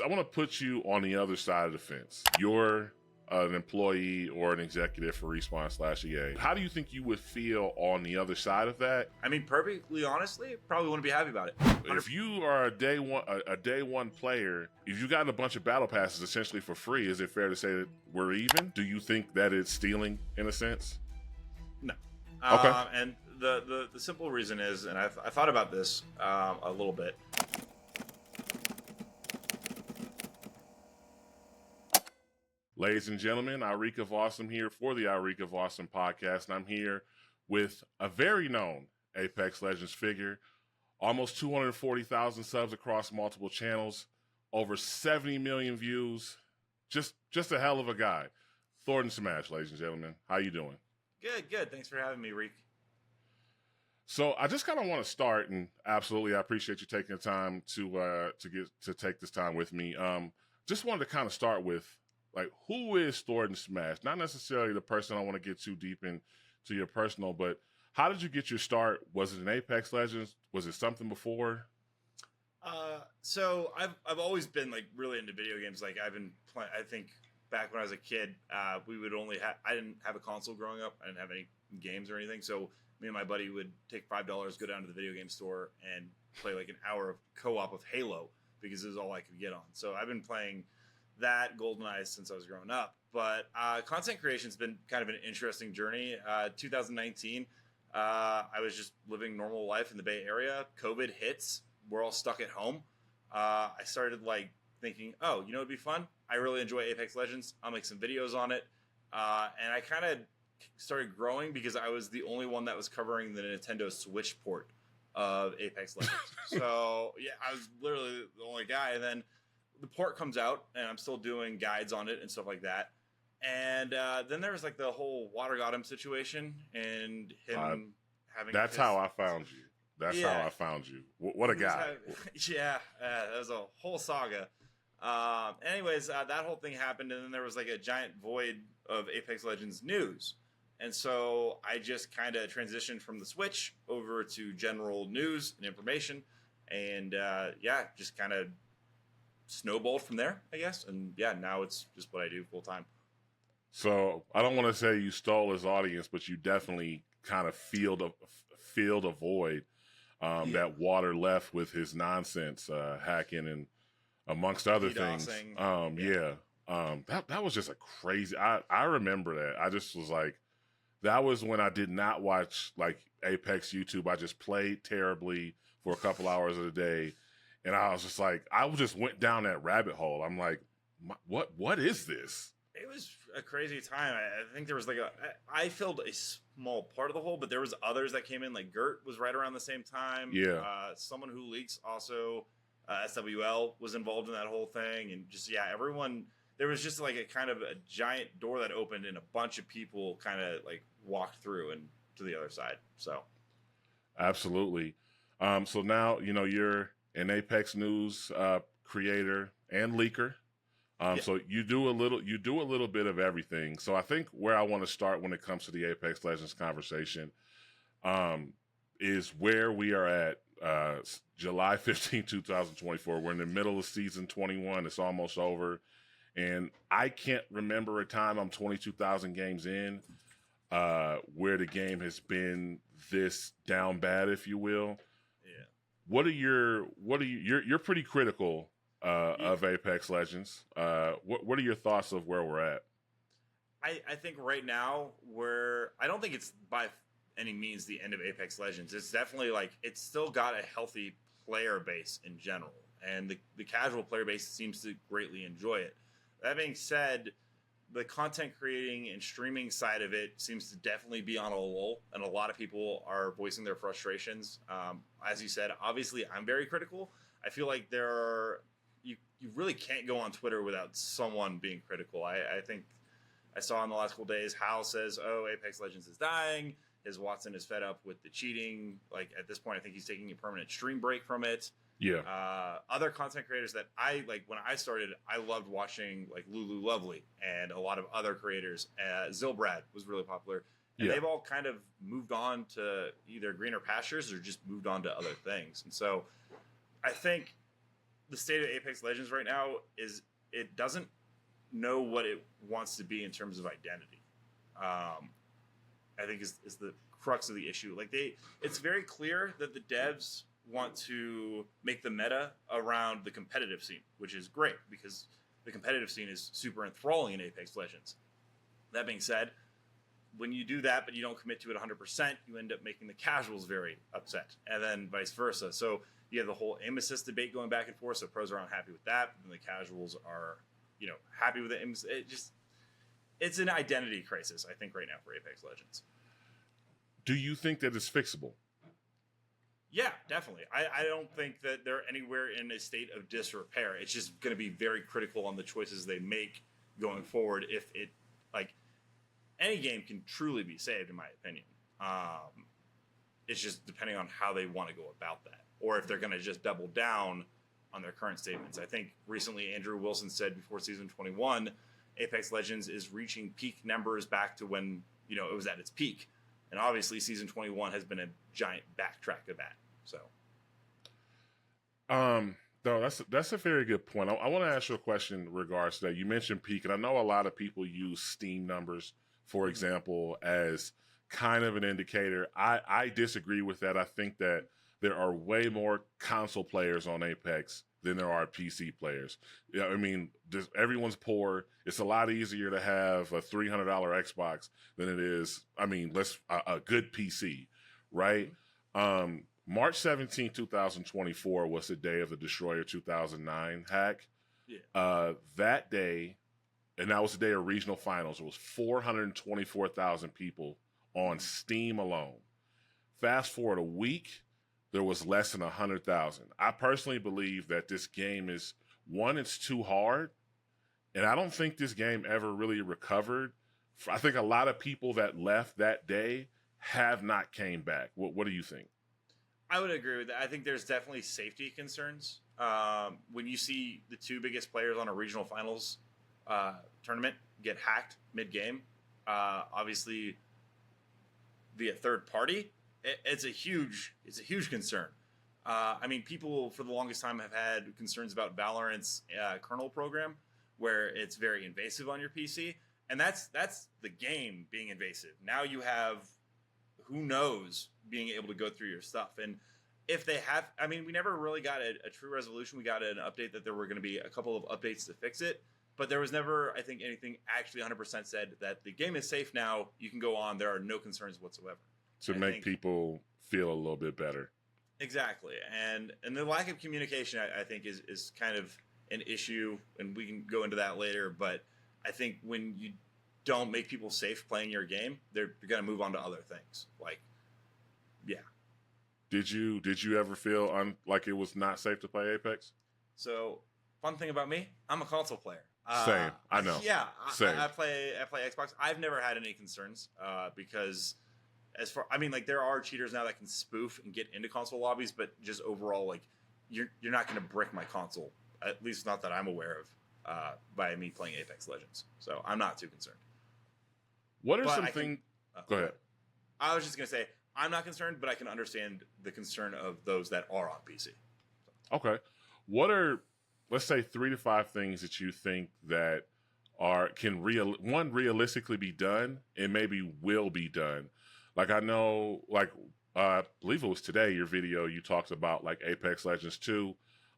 I want to put you on the other side of the fence. You're an employee or an executive for Respawn/EA. How do you think you would feel on the other side of that? I mean, perfectly honestly, probably wouldn't be happy about it. If you are a day one player, if you gotten a bunch of battle passes essentially for free, is it fair to say that we're even? Do you think that it's stealing in a sense? No. Okay. And the simple reason is, and I thought about this a little bit. Ladies and gentlemen, Iriq of Awesome here for the Iriq of Awesome podcast, and I'm here with a very known Apex Legends figure, almost 240,000 subs across multiple channels, over 70 million views, just a hell of a guy. Thordan Smash, ladies and gentlemen. How you doing? Good. Thanks for having me, Reek. So I just kind of want to start, and absolutely, I appreciate you taking the time to take this time with me. Just wanted to kind of start with, like, who is Thordan Smash? Not necessarily the person I want to get too deep into your personal, but how did you get your start? Was it in Apex Legends? Was it something before? So I've always been like really into video games. Like I've been playing. I think back when I was a kid, we would only have. I didn't have a console growing up. I didn't have any games or anything. So me and my buddy would take $5, go down to the video game store, and play like an hour of co-op of Halo because it was all I could get on. So I've been playing that GoldenEye since I was growing up. But content creation's been kind of an interesting journey. 2019, I was just living normal life in the Bay Area. COVID hits. We're all stuck at home. I started like thinking, oh, you know, it'd be fun. I really enjoy Apex Legends. I'll make some videos on it. And I kind of started growing because I was the only one that was covering the Nintendo Switch port of Apex Legends. So yeah, I was literally the only guy. And then the port comes out, and I'm still doing guides on it and stuff like that. And then there was like the whole Water Got Him situation, and him having. That's how I found you. That's how I found you. What a guy! That was a whole saga. Anyways, that whole thing happened, and then there was like a giant void of Apex Legends news, and so I just kind of transitioned from the Switch over to general news and information, and just kind of snowballed from there, I guess. And yeah, now it's just what I do full time. So I don't want to say you stole his audience, but you definitely kind of filled a void that Water left with his nonsense, hacking and amongst other things. That was just a crazy. I remember that. I just was like, that was when I did not watch like Apex YouTube. I just played terribly for a couple hours of the day. And I was just like, I just went down that rabbit hole. I'm like, what is this? It was a crazy time. I think there was like I filled a small part of the hole, but there was others that came in. Like Gert was right around the same time. Yeah. Someone Who Leaks also, SWL was involved in that whole thing. And just, everyone, there was just like a kind of a giant door that opened and a bunch of people kind of like walked through and to the other side. So. Absolutely. So now, you're an Apex News creator and leaker. So you do a little bit of everything. So I think where I want to start when it comes to the Apex Legends conversation is where we are at July 15, 2024. We're in the middle of season 21. It's almost over. And I can't remember a time I'm 22,000 games in where the game has been this down bad, if you will. You're pretty critical of Apex Legends. What are your thoughts of where we're at? I think right now I don't think it's by any means the end of Apex Legends. It's definitely like it's still got a healthy player base in general, and the casual player base seems to greatly enjoy it. That being said, the content creating and streaming side of it seems to definitely be on a lull, and a lot of people are voicing their frustrations. As you said, obviously I'm very critical. I feel like you really can't go on Twitter without someone being critical. I think I saw in the last couple days, Hal says, oh, Apex Legends is dying. His Watson is fed up with the cheating. Like at this point, I think he's taking a permanent stream break from it. Yeah. Other content creators that I like when I started, I loved watching like Lulu Lovely and a lot of other creators. Zilbrad was really popular. And they've all kind of moved on to either greener pastures or just moved on to other things. And so I think the state of Apex Legends right now is it doesn't know what it wants to be in terms of identity. I think is the crux of the issue. Like it's very clear that the devs want to make the meta around the competitive scene, which is great because the competitive scene is super enthralling in Apex Legends. That being said, when you do that but you don't commit to it 100%, you end up making the casuals very upset, and then vice versa. So you have the whole aim assist debate going back and forth. So pros are unhappy with that, and the casuals are, happy with it. It's an identity crisis, I think, right now for Apex Legends. Do you think that it's fixable? Yeah, definitely. I don't think that they're anywhere in a state of disrepair. It's just going to be very critical on the choices they make going forward. If it, like, any game can truly be saved, in my opinion. It's just depending on how they want to go about that, or if they're going to just double down on their current statements. I think recently Andrew Wilson said before season 21, Apex Legends is reaching peak numbers back to when, it was at its peak. And obviously season 21 has been a giant backtrack of that. So. No, that's a very good point. I want to ask you a question in regards to that. You mentioned peak, and I know a lot of people use Steam numbers, for example, as kind of an indicator. I disagree with that. I think that there are way more console players on Apex than there are PC players. Yeah, I mean, everyone's poor. It's a lot easier to have a $300 Xbox than it is, a good PC, right? March 17, 2024 was the day of the Destroyer 2009 hack. Yeah. That day, and that was the day of regional finals, it was 424,000 people on Steam alone. Fast forward a week, there was less than 100,000. I personally believe that this game is, one, it's too hard, and I don't think this game ever really recovered. I think a lot of people that left that day have not came back. What do you think? I would agree with that. I think there's definitely safety concerns. When you see the two biggest players on a regional finals tournament get hacked mid-game, obviously via third party, it's a huge concern. People for the longest time have had concerns about Valorant's kernel program, where it's very invasive on your PC, and that's the game being invasive. Now you have, who knows, being able to go through your stuff. And if they have, we never really got a true resolution. We got an update that there were going to be a couple of updates to fix it, but there was never, I think, anything actually 100% said that the game is safe now. You can go on. There are no concerns whatsoever. To make people feel a little bit better. Exactly. And the lack of communication, I think, is kind of an issue, and we can go into that later. But I think when you don't make people safe playing your game, they're going to move on to other things. Yeah. Did you ever feel like it was not safe to play Apex? So, fun thing about me, I'm a console player. Same. I know. Yeah. Same. I play Xbox. I've never had any concerns because there are cheaters now that can spoof and get into console lobbies, but just overall, you're not going to brick my console, at least not that I'm aware of, by me playing Apex Legends. So I'm not too concerned. What are some things? Go ahead. I was just going to say, I'm not concerned, but I can understand the concern of those that are on PC. Okay. What are, let's say, 3 to 5 things that you think that can realistically be done and maybe will be done? I know, I believe it was today, your video, you talked about Apex Legends 2.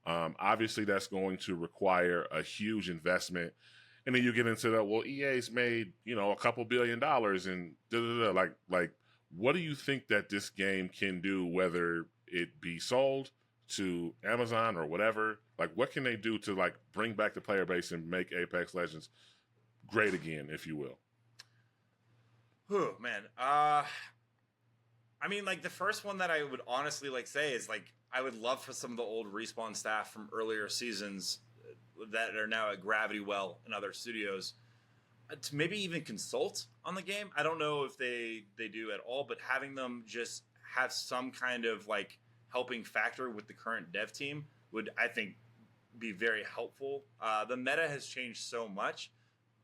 Obviously, that's going to require a huge investment. And then you get into that, well, EA's made, a couple $1 billion and da-da-da. What do you think that this game can do, whether it be sold to Amazon or whatever? What can they do to, bring back the player base and make Apex Legends great again, if you will? Oh, man. The first one that I would honestly say is I would love for some of the old Respawn staff from earlier seasons that are now at Gravity Well and other studios to maybe even consult on the game. I don't know if they do at all, but having them just have some kind of helping factor with the current dev team would, I think, be very helpful. The meta has changed so much,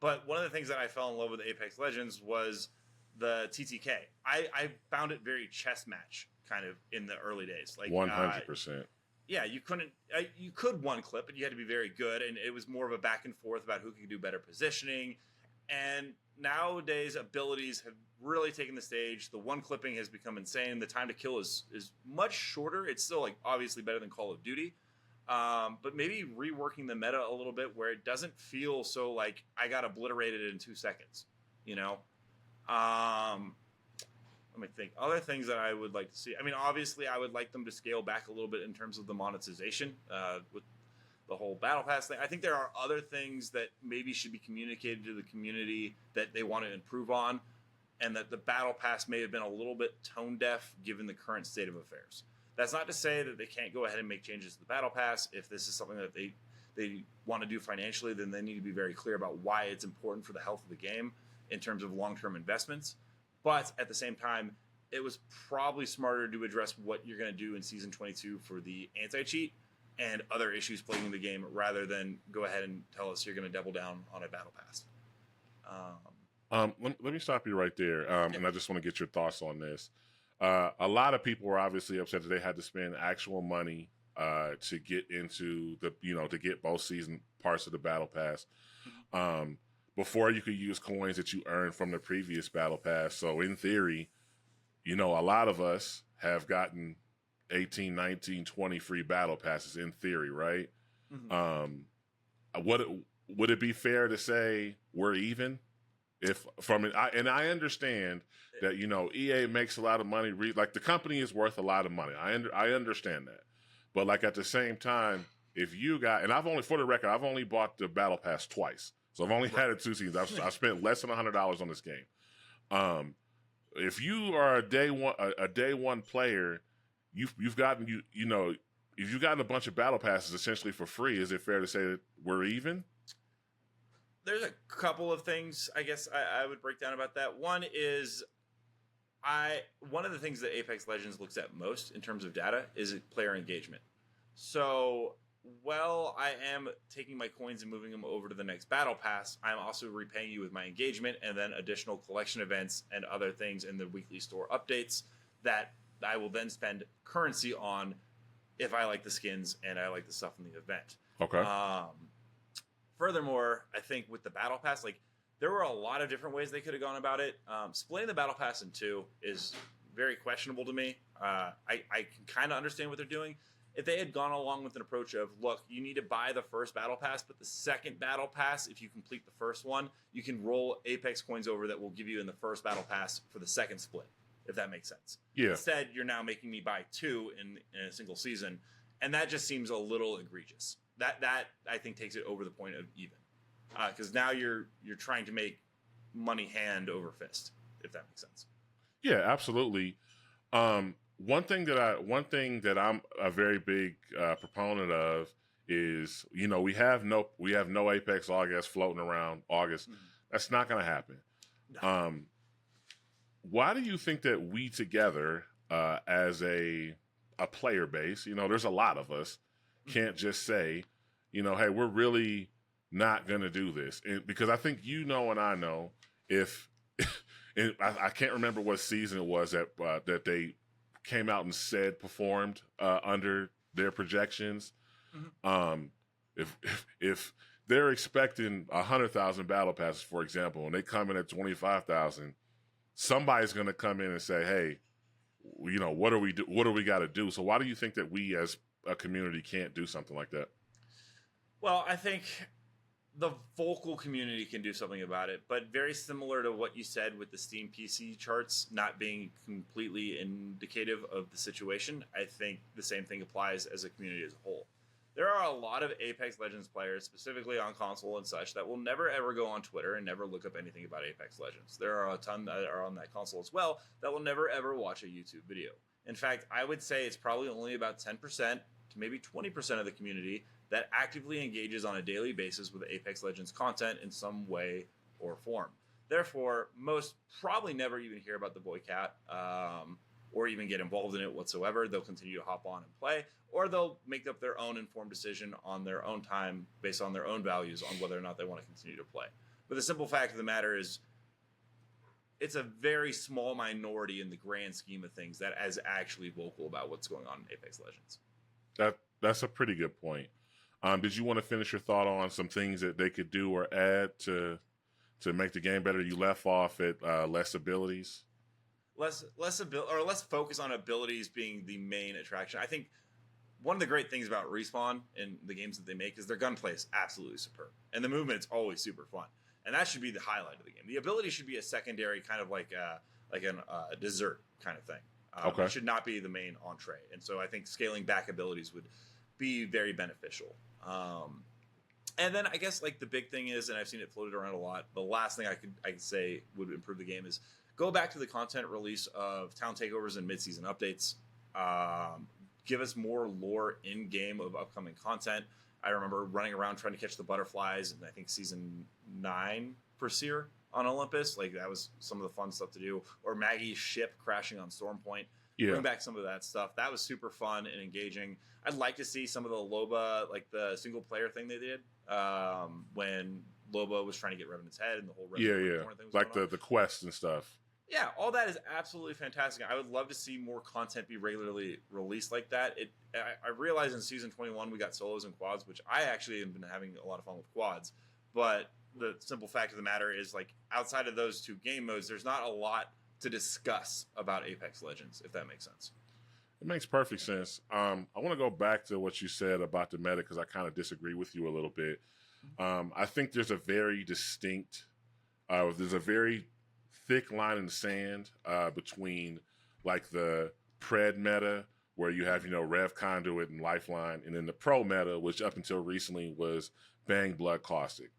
but one of the things that I fell in love with Apex Legends was the TTK. I found it very chess match kind of in the early days. 100%. yeah, you couldn't. You could one clip, but you had to be very good, and it was more of a back and forth about who could do better positioning. And nowadays, abilities have really taken the stage. The one clipping has become insane. The time to kill is much shorter. It's still like obviously better than Call of Duty, but maybe reworking the meta a little bit where it doesn't feel so like I got obliterated in 2 seconds. You know. Let me think. Other things that I would like to see. I mean, obviously, I would like them to scale back a little bit in terms of the monetization with the whole battle pass thing. I think there are other things that maybe should be communicated to the community that they want to improve on, and that the battle pass may have been a little bit tone deaf given the current state of affairs. That's not to say that they can't go ahead and make changes to the battle pass. If this is something that they want to do financially, then they need to be very clear about why it's important for the health of the game in terms of long-term investments. But at the same time, it was probably smarter to address what you're going to do in Season 22 for the anti-cheat and other issues plaguing the game rather than go ahead and tell us you're going to double down on a battle pass. Let me stop you right there, and I just want to get your thoughts on this. A lot of people were obviously upset that they had to spend actual money to get into to get both season parts of the battle pass. Before you could use coins that you earned from the previous battle pass. So in theory, a lot of us have gotten 18, 19, 20 free battle passes in theory, right? Mm-hmm. Would it be fair to say we're even? I understand that EA makes a lot of money. Like the company is worth a lot of money. I understand that, but like at the same time, if you got and for the record, I've only bought the battle pass twice. So I've only had it 2 seasons. I've spent less than $100 on this game. If you are a day one player, you've gotten if you've gotten a bunch of battle passes essentially for free, is it fair to say that we're even? There's a couple of things I guess I would break down about that. One is one of the things that Apex Legends looks at most in terms of data is player engagement. So while I am taking my coins and moving them over to the next battle pass, I'm also repaying you with my engagement and then additional collection events and other things in the weekly store updates that I will then spend currency on if I like the skins and I like the stuff in the event. Okay. Furthermore, I think with the battle pass, like there were a lot of different ways they could have gone about it. Splitting the battle pass in two is very questionable to me. I can kind of understand what they're doing. If they had gone along with an approach of, look, you need to buy the first battle pass, but the second battle pass, if you complete the first one, you can roll Apex coins over that will give you in the first battle pass for the second split, if that makes sense. Yeah. Instead, you're now making me buy two in a single season, and that just seems a little egregious. That I think takes it over the point of even, because now you're trying to make money hand over fist, if that makes sense. Yeah, absolutely. One thing that I'm a very big proponent of is we have no Apex ALGS floating around August. Mm-hmm. That's not going to happen. No. Why do you think that we together as a player base, there's a lot of us, can't just say, hey, we're really not going to do this, because I think and I know if I can't remember what season it was that they came out and said performed under their projections. Mm-hmm. If they're expecting 100,000 battle passes, for example, and they come in at 25,000, somebody's going to come in and say, "Hey, what do we got to do?" So why do you think that we as a community can't do something like that? Well, I think the vocal community can do something about it, but very similar to what you said with the Steam PC charts not being completely indicative of the situation, I think the same thing applies as a community as a whole. There are a lot of Apex Legends players, specifically on console and such, that will never ever go on Twitter and never look up anything about Apex Legends. There are a ton that are on that console as well that will never ever watch a YouTube video. In fact, I would say it's probably only about 10% to maybe 20% of the community that actively engages on a daily basis with Apex Legends content in some way or form. Therefore, most probably never even hear about the boycott or even get involved in it whatsoever. They'll continue to hop on and play, or they'll make up their own informed decision on their own time based on their own values on whether or not they want to continue to play. But the simple fact of the matter is it's a very small minority in the grand scheme of things that is actually vocal about what's going on in Apex Legends. That's a pretty good point. Did you want to finish your thought on some things that they could do or add to make the game better? You left off at less abilities. Less focus on abilities being the main attraction. I think one of the great things about Respawn in the games that they make is their gunplay is absolutely superb, and the movement is always super fun, and that should be the highlight of the game. The ability should be a secondary, kind of like a dessert kind of thing. Okay. It should not be the main entree, and so I think scaling back abilities would be very beneficial. And then I guess like the big thing is, and I've seen it floated around a lot, the last thing I could say would improve the game is go back to the content release of town takeovers and mid-season updates. Give us more lore in game of upcoming content. I remember running around trying to catch the butterflies in I think season 9 for Seer on Olympus. Like that was some of the fun stuff to do. Or Maggie's ship crashing on Stormpoint. Yeah. Bring back some of that stuff. That was super fun and engaging. I'd like to see some of the Loba, like the single player thing they did when Loba was trying to get Revenant's head and the whole Revenant thing was like the quest and stuff. Yeah, all that is absolutely fantastic. I would love to see more content be regularly released like that. I realize in season 21 we got solos and quads, which I actually have been having a lot of fun with quads. But the simple fact of the matter is, like, outside of those two game modes, there's not a lot to discuss about Apex Legends, if that makes sense. It makes perfect sense. I want to go back to what you said about the meta because I kind of disagree with you a little bit. I think there's a very distinct, there's a very thick line in the sand between like the pred meta where you have, Rev Conduit and Lifeline, and then the pro meta, which up until recently was Bang, Blood, Caustic.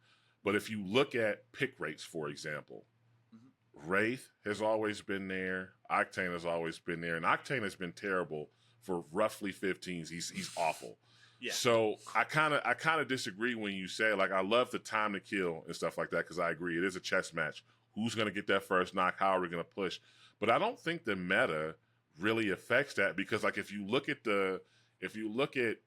But if you look at pick rates, for example, Wraith has always been there. Octane has always been there. And Octane has been terrible for roughly 15s. He's awful. Yeah. So I kind of disagree when you say, like, I love the time to kill and stuff like that because I agree. It is a chess match. Who's going to get that first knock? How are we going to push? But I don't think the meta really affects that because, like, if you look at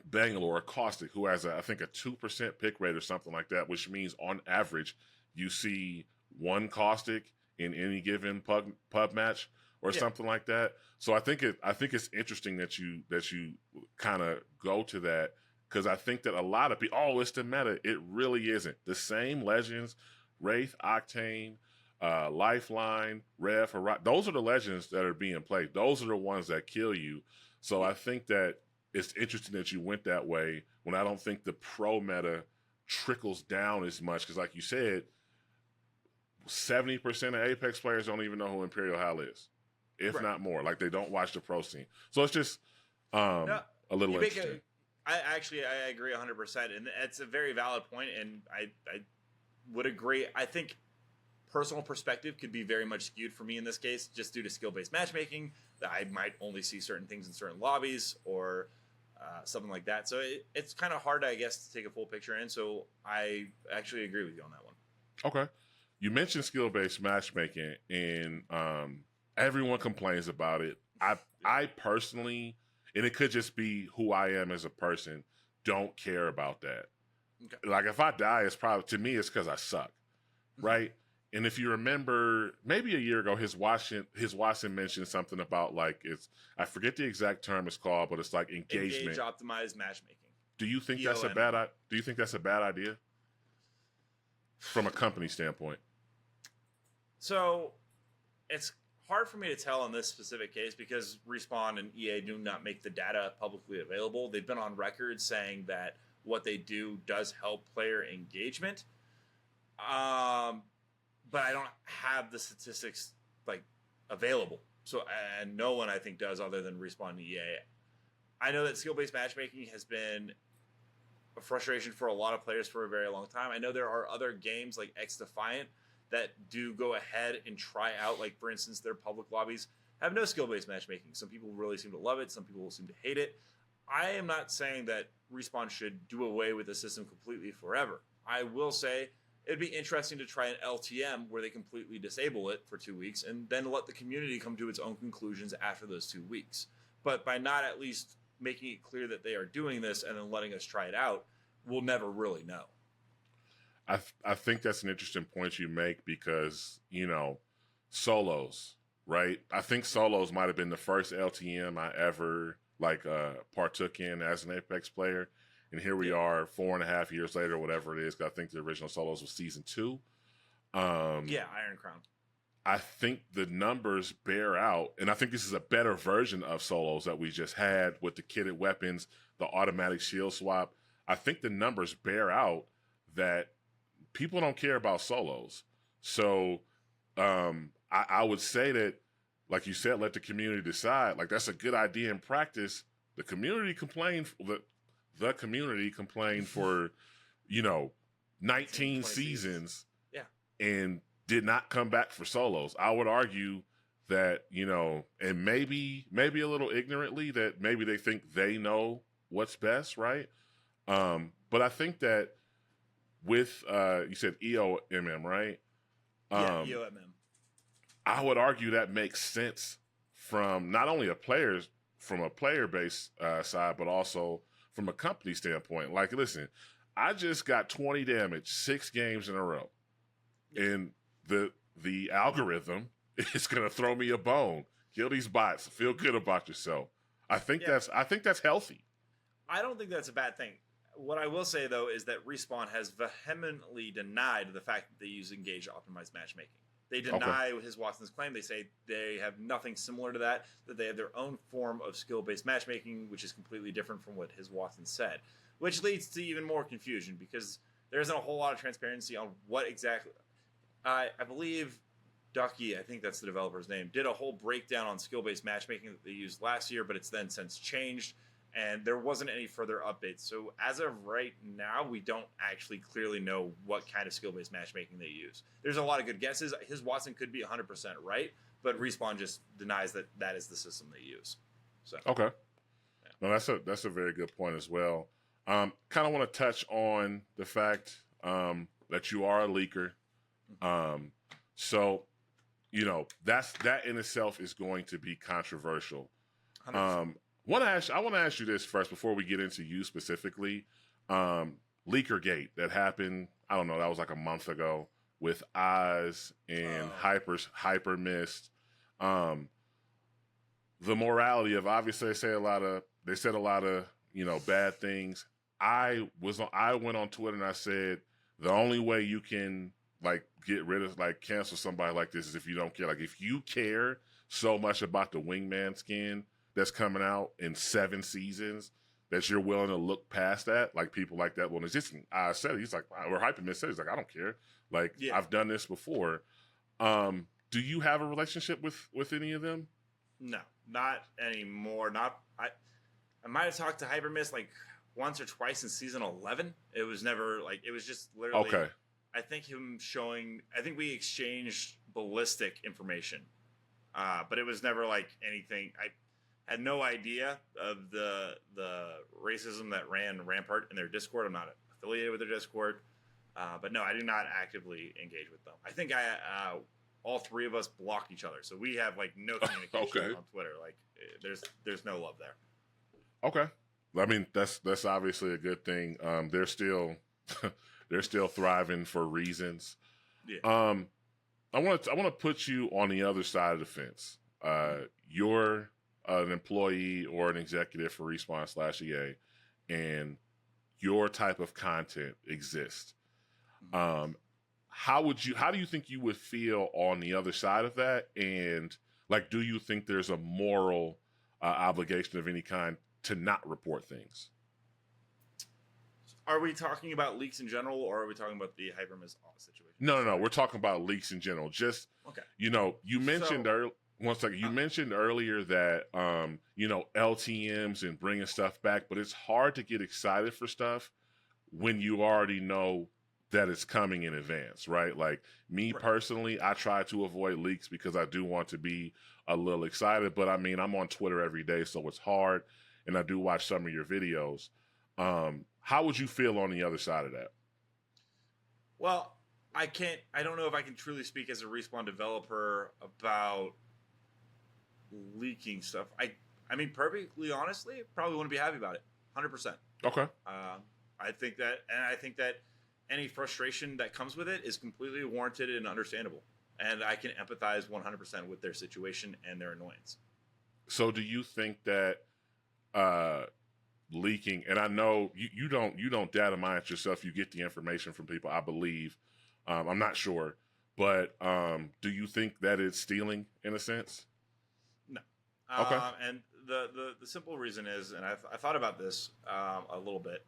Bangalore or Caustic, who has, I think, a 2% pick rate or something like that, which means on average you see one Caustic in any given pub match or something like that. So I think it's interesting that you kind of go to that because I think that a lot of people, it's the meta. It really isn't. The same legends, Wraith, Octane, Lifeline, Rev, those are the legends that are being played. Those are the ones that kill you. So I think that it's interesting that you went that way when I don't think the pro meta trickles down as much because, like you said, 70% of Apex players don't even know who Imperial Hal is, if not more. Like, they don't watch the pro scene. So it's just a little interesting. I agree 100%. And it's a very valid point, and I would agree. I think personal perspective could be very much skewed for me in this case, just due to skill-based matchmaking, that I might only see certain things in certain lobbies or something like that. So it's kind of hard, I guess, to take a full picture in. So I actually agree with you on that one. Okay. You mentioned skill-based matchmaking, and everyone complains about it. I personally, and it could just be who I am as a person, don't care about that. Okay. Like, if I die, it's probably, to me, it's because I suck, right? And if you remember, maybe a year ago, his Watson mentioned something about, like, I forget the exact term it's called, but it's like engagement. Engage optimized matchmaking. Do you think that's a bad idea from a company standpoint? So it's hard for me to tell in this specific case because Respawn and EA do not make the data publicly available. They've been on record saying that what they do does help player engagement. But I don't have the statistics like available. So, and no one I think does other than Respawn and EA. I know that skill-based matchmaking has been a frustration for a lot of players for a very long time. I know there are other games like X Defiant that do go ahead and try out, like, for instance, their public lobbies have no skill-based matchmaking. Some people really seem to love it. Some people seem to hate it. I am not saying that Respawn should do away with the system completely forever. I will say it'd be interesting to try an LTM where they completely disable it for 2 weeks and then let the community come to its own conclusions after those 2 weeks. But by not at least making it clear that they are doing this and then letting us try it out, we'll never really know. I think that's an interesting point you make because, solos, right? I think solos might have been the first LTM I ever partook in as an Apex player. And here we are 4.5 years later, whatever it is. 'Cause I think the original Solos was season 2. Iron Crown. I think the numbers bear out, and I think this is a better version of Solos that we just had with the kitted weapons, the automatic shield swap. I think the numbers bear out that people don't care about Solos. So I would say that, like you said, let the community decide. Like, that's a good idea in practice. The community complained. The community complained for 19 seasons. Yeah. And did not come back for Solos. I would argue that, and maybe a little ignorantly, that maybe they think they know what's best, right? But I think that with, you said EOMM, right? EOMM. I would argue that makes sense from not only from a player-based side, but also from a company standpoint. Like, listen, I just got 20 damage 6 games in a row. And the algorithm is going to throw me a bone. Kill these bots. Feel good about yourself. I think that's healthy. I don't think that's a bad thing. What I will say, though, is that Respawn has vehemently denied the fact that they use engaged optimized matchmaking. They deny his Watson's claim. They say they have nothing similar to that they have their own form of skill-based matchmaking, which is completely different from what his Watson said, which leads to even more confusion because there isn't a whole lot of transparency on what exactly. I believe Ducky, I think that's the developer's name, did a whole breakdown on skill-based matchmaking that they used last year, but it's then since changed, and there wasn't any further updates. So as of right now, we don't actually clearly know what kind of skill-based matchmaking they use. There's a lot of good guesses. His Watson could be 100% right, but Respawn just denies that is the system they use. So okay, yeah. No, that's a very good point as well. Kind of want to touch on the fact that you are a leaker. So, that in itself is going to be controversial. I want to ask you this first before we get into you specifically. Leakergate that happened, I don't know, that was like a month ago with Oz and Hyper Mist. The morality of, obviously they said a lot of bad things. I went on Twitter and I said the only way you can get rid of, cancel somebody like this is if you don't care. Like, if you care so much about the Wingman skin that's coming out in 7 seasons that you're willing to look past that, like people like that. Well, it's just, I said it, he's like, or Hyperman said, he's like, I don't care. Like, yeah. I've done this before. Do you have a relationship with any of them? No, not anymore. I might have talked to Hypermist once or twice in season 11. It was never it was just literally. Okay. I think we exchanged ballistic information, but it was never anything. I had no idea of the racism that ran rampart in their Discord. I'm not affiliated with their Discord, but no, I do not actively engage with them. I think all 3 of us block each other, so we have no communication on Twitter. There's no love there. Okay, I mean that's obviously a good thing. They're still thriving for reasons. Yeah. I want to put you on the other side of the fence. You're an employee or an executive for Respawn/EA, and your type of content exists. How do you think you would feel on the other side of that? And do you think there's a moral obligation of any kind to not report things? Are we talking about leaks in general, or are we talking about the Hypermist situation? No. We're talking about leaks in general. Just okay. You mentioned You mentioned earlier that LTMs and bringing stuff back, but it's hard to get excited for stuff when you already know that it's coming in advance, right? Like me personally, I try to avoid leaks because I do want to be a little excited. But I mean, I'm on Twitter every day, so it's hard, and I do watch some of your videos. How would you feel on the other side of that? Well, I don't know if I can truly speak as a Respawn developer about leaking stuff. I mean, perfectly honestly, probably wouldn't be happy about it. 100%. Okay. I think that any frustration that comes with it is completely warranted and understandable. And I can empathize 100% with their situation and their annoyance. So do you think that leaking, and I know you don't data mine it yourself. You get the information from people, I believe. I'm not sure, but do you think that it's stealing in a sense? No. Okay. And the simple reason is, and I thought about this a little bit.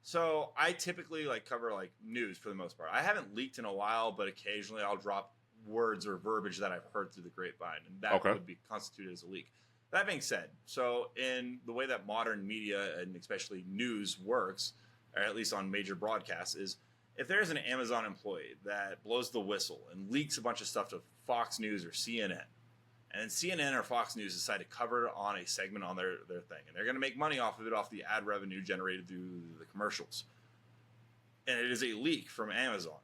So I typically like cover like news for the most part. I haven't leaked in a while, but occasionally I'll drop words or verbiage that I've heard through the grapevine, and that Okay. would be constituted as a leak. That being said, so in the way that modern media and especially news works, or at least on major broadcasts, is if there's an Amazon employee that blows the whistle and leaks a bunch of stuff to Fox News or CNN, and then CNN or Fox News decide to cover it on a segment on their thing, and they're going to make money off of it, off the ad revenue generated through the commercials, and it is a leak from Amazon,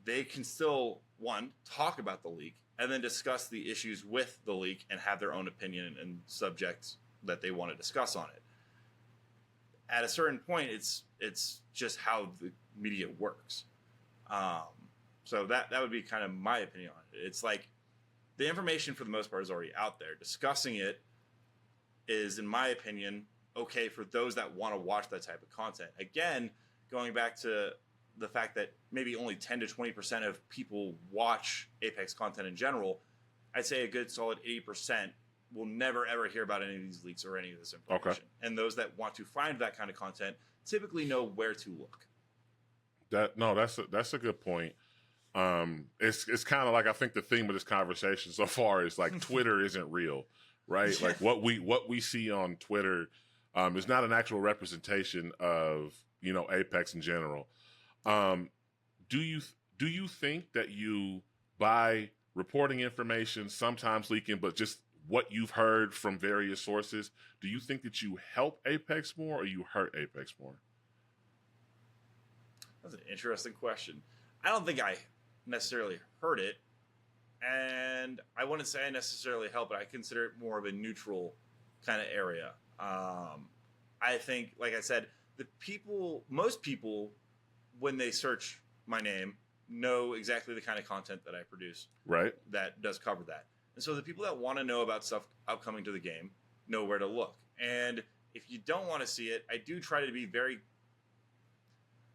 they can still, one, talk about the leak, and then discuss the issues with the leak and have their own opinion and subjects that they want to discuss on it. At a certain point, it's just how the media works. So that would be kind of my opinion on it. It's like the information for the most part is already out there. Discussing it is, in my opinion, okay for those that want to watch that type of content. Again, going back to the fact that maybe only 10 to 20% of people watch Apex content in general, I'd say a good solid 80% will never ever hear about any of these leaks or any of this information. Okay. And those that want to find that kind of content typically know where to look. That's a good point. It's kind of like, I think the theme of this conversation so far is like Twitter isn't real, right? Like what we see on Twitter is not an actual representation of Apex in general. Do you think that you, by reporting information, sometimes leaking, but just what you've heard from various sources, do you think that you help Apex more or you hurt Apex more? That's an interesting question. I don't think I necessarily hurt it, and I wouldn't say I necessarily help it. I consider it more of a neutral kind of area. I think, like I said, most people, when they search my name, know exactly the kind of content that I produce. Right. That does cover that. And so the people that want to know about stuff upcoming to the game know where to look. And if you don't want to see it, I do try to be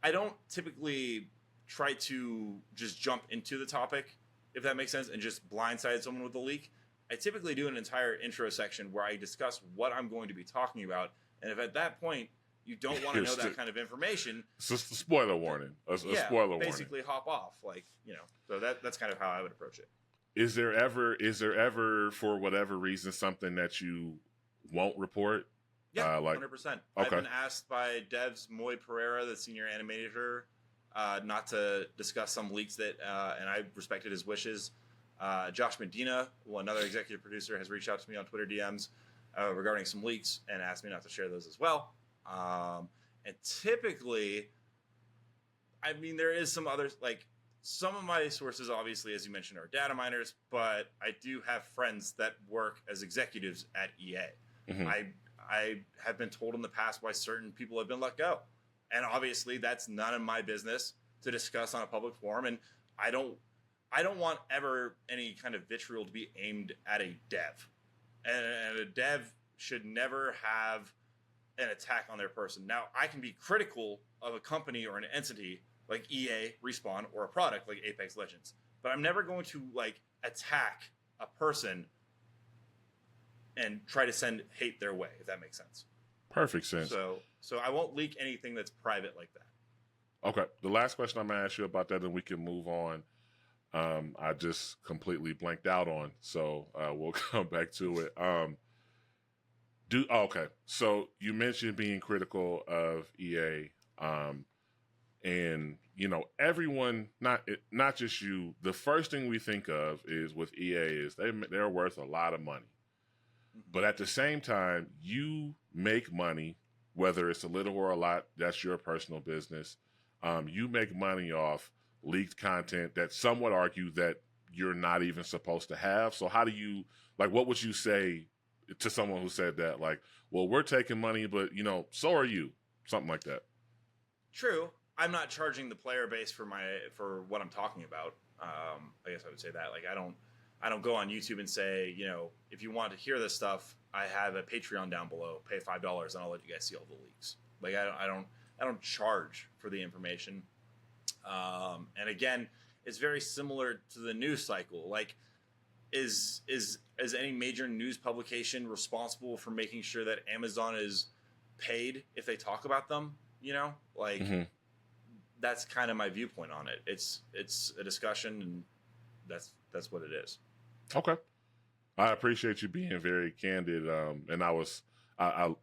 I don't typically try to just jump into the topic, if that makes sense, and just blindside someone with a leak. I typically do an entire intro section where I discuss what I'm going to be talking about. And if at that point you don't want to know that kind of information, it's just a spoiler warning. Spoiler warning. Basically hop off. So that's kind of how I would approach it. Is there ever, for whatever reason, something that you won't report? Yeah, 100%. Okay. I've been asked by devs Moy Pereira, the senior animator, not to discuss some leaks that, and I respected his wishes. Josh Medina, another executive producer, has reached out to me on Twitter DMs regarding some leaks and asked me not to share those as well. And typically, I mean, there is some others, like some of my sources, obviously, as you mentioned, are data miners, but I do have friends that work as executives at EA. Mm-hmm. I have been told in the past why certain people have been let go. And obviously that's none of my business to discuss on a public forum. And I don't want ever any kind of vitriol to be aimed at a dev. And a dev should never have an attack on their person. Now, I can be critical of a company or an entity like EA, Respawn, or a product like Apex Legends, but I'm never going to attack a person and try to send hate their way, if that makes sense. Perfect sense. So I won't leak anything that's private like that. Okay. The last question I'm going to ask you about that, and we can move on. I just completely blanked out on, so we'll come back to it. Okay. So you mentioned being critical of EA, and everyone, not just you. The first thing we think of is with EA is they're worth a lot of money, but at the same time, you make money, whether it's a little or a lot. That's your personal business. You make money off leaked content that some would argue that you're not even supposed to have. So how do you, what would you say to someone who said that? Well, we're taking money, but, so are you. Something like that. True. I'm not charging the player base for what I'm talking about. I guess I would say that. I don't go on YouTube and say, if you want to hear this stuff, I have a Patreon down below. Pay $5 and I'll let you guys see all the leaks. Like I don't charge for the information. And again, it's very similar to the news cycle. Like, is any major news publication responsible for making sure that Amazon is paid if they talk about them? That's kind of my viewpoint on it. It's a discussion, and that's what it is. Okay. I appreciate you being very candid. And I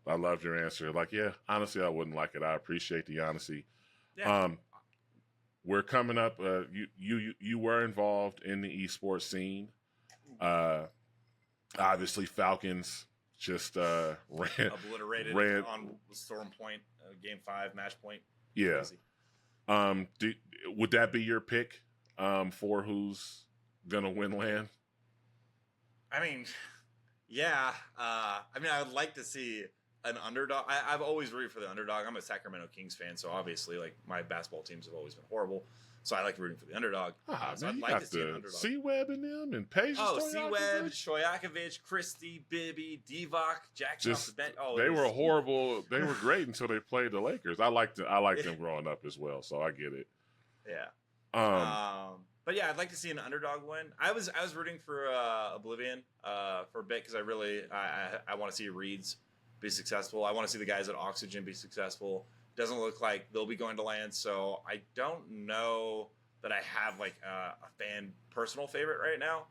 loved your answer. Like, yeah, honestly, I wouldn't like it. I appreciate the honesty. Yeah. We're coming up. You were involved in the esports scene. Obviously, Falcons just obliterated on Storm Point, Game 5, match point. Yeah. Crazy. Would that be your pick for who's gonna win LAN? I mean, yeah. I would like to see an underdog. I've always rooted for the underdog. I'm a Sacramento Kings fan, so obviously, like, my basketball teams have always been horrible. So I like rooting for the underdog. So I'd like to see an underdog. C-Web in them and Paige. C-Web, Stojakovic, Christie, Bibby, Divock, Jackson off the bench. They were horrible. They were great until they played the Lakers. I liked them growing up as well, so I get it. Yeah. But yeah, I'd like to see an underdog win. I was rooting for Oblivion for a bit because I want to see Reeds be successful. I want to see the guys at Oxygen be successful. Doesn't look like they'll be going to LAN, so I don't know that I have like a personal favorite right now.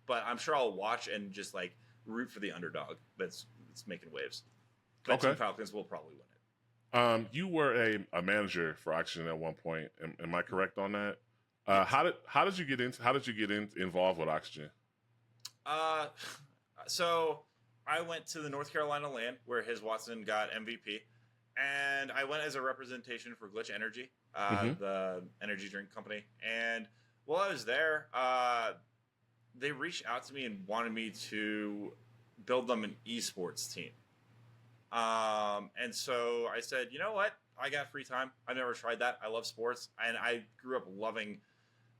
But I'm sure I'll watch and just like root for the underdog that's making waves. But Team Falcons will probably win it. You were a manager for Oxygen at one point. Am I correct on that? How did you get involved with Oxygen? So I went to the North Carolina LAN where his Watson got MVP. And I went as a representation for Glitch Energy, the energy drink company. And while I was there, they reached out to me and wanted me to build them an esports team. And so I said, you know what? I got free time. I've never tried that. I love sports. And I grew up loving,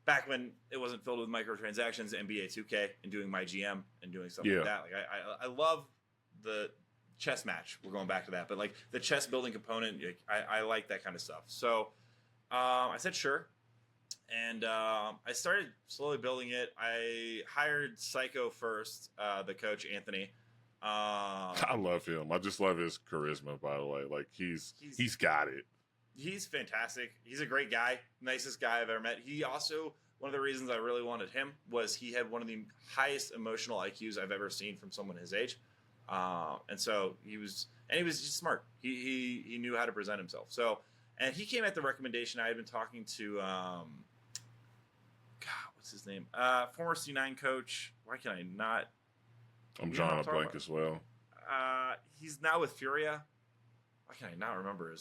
back when it wasn't filled with microtransactions, NBA 2K and doing my GM and doing stuff like that. Like I love the chess match. We're going back to that, but like the chess building component, I like that kind of stuff. So I said sure, and I started slowly building it. I hired Psycho first, the coach Anthony. I love him. I just love his charisma. By the way, like he's got it. He's fantastic. He's a great guy, nicest guy I've ever met. He also, one of the reasons I really wanted him was he had one of the highest emotional IQs I've ever seen from someone his age. And so he was just smart. He knew how to present himself. So, and he came at the recommendation. I had been talking to, what's his name? Former C9 coach. Why can I not? I'm drawing a blank as well. He's now with Furia. Why can I not remember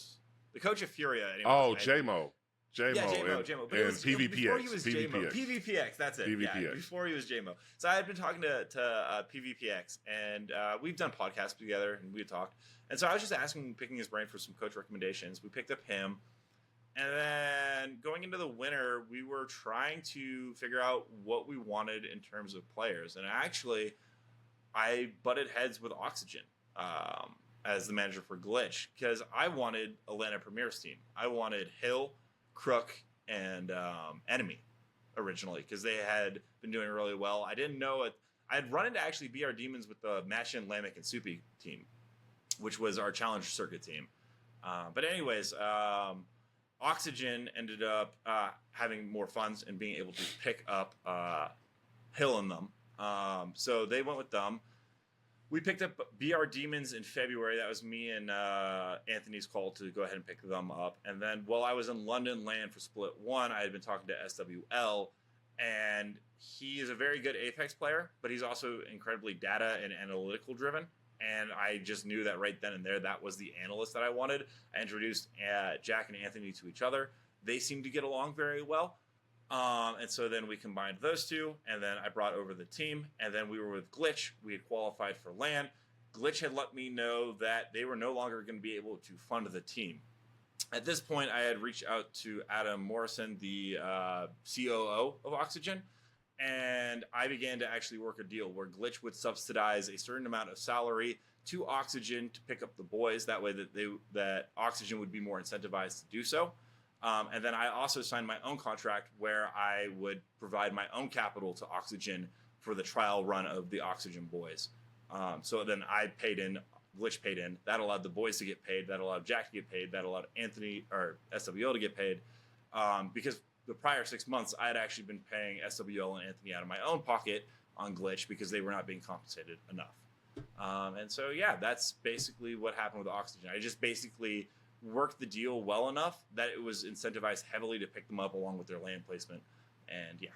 the coach of Furia? Anyway, JMO. JMO. But and PvPX. Before he was JMO. PvPX, that's it. PvPX. Yeah, before he was JMO. So I had been talking to PvPX, and we've done podcasts together, and we had talked. And so I was just picking his brain for some coach recommendations. We picked up him. And then going into the winter, we were trying to figure out what we wanted in terms of players. And actually, I butted heads with Oxygen as the manager for Glitch, because I wanted Atlanta Premier's team. I wanted Hill, Crook, and Enemy originally, because they had been doing really well. I didn't know it. I had run into actually BR Demons with the Mashin, Lamek, and Soupy team, which was our Challenge Circuit team. But anyways, Oxygen ended up having more funds and being able to pick up Hill in them. So they went with them. We picked up BR Demons in February. That was me and Anthony's call to go ahead and pick them up. And then while I was in London LAN for Split 1, I had been talking to SWL, and he is a very good Apex player, but he's also incredibly data and analytical driven. And I just knew that right then and there, that was the analyst that I wanted. I introduced Jack and Anthony to each other. They seemed to get along very well. And so then we combined those two, and then I brought over the team, and then we were with Glitch. We had qualified for LAN. Glitch had let me know that they were no longer going to be able to fund the team. At this point, I had reached out to Adam Morrison, the COO of Oxygen, and I began to actually work a deal where Glitch would subsidize a certain amount of salary to Oxygen to pick up the boys. That way, that Oxygen would be more incentivized to do so. And then I also signed my own contract where I would provide my own capital to Oxygen for the trial run of the Oxygen boys. So then I paid in, Glitch paid in. That allowed the boys to get paid. That allowed Jack to get paid. That allowed Anthony or SWL to get paid. Because the prior 6 months, I had actually been paying SWL and Anthony out of my own pocket on Glitch because they were not being compensated enough. And so, yeah, that's basically what happened with Oxygen. I just basically worked the deal well enough that it was incentivized heavily to pick them up along with their land placement. And yeah.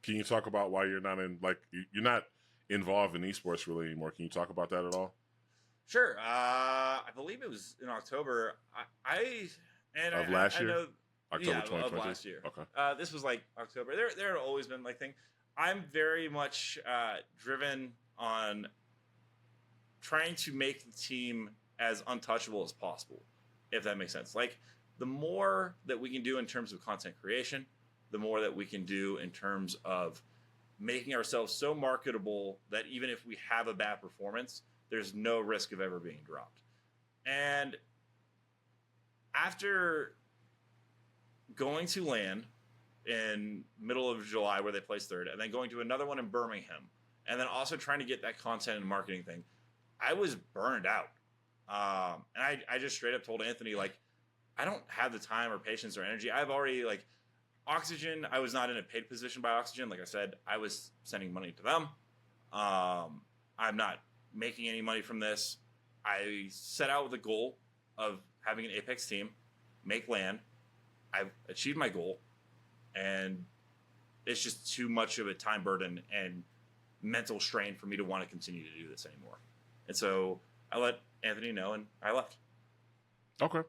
Can you talk about why you're not you're not involved in esports really anymore? Can you talk about that at all? Sure. I believe it was in October. Last year? Know, October 2020? Of last year. Okay. This was like October. There had always been thing. I'm very much driven on trying to make the team as untouchable as possible, if that makes sense. Like, the more that we can do in terms of content creation, the more that we can do in terms of making ourselves so marketable that even if we have a bad performance, there's no risk of ever being dropped. And after going to LAN in middle of July where they placed third, and then going to another one in Birmingham, and then also trying to get that content and marketing thing, I was burned out. And I just straight up told Anthony, like, I don't have the time or patience or energy. I've already, like, Oxygen, I was not in a paid position by Oxygen. Like I said, I was sending money to them. I'm not making any money from this. I set out with a goal of having an Apex team, make LAN. I've achieved my goal, and it's just too much of a time burden and mental strain for me to want to continue to do this anymore. And so I let Anthony know, and I left. Okay.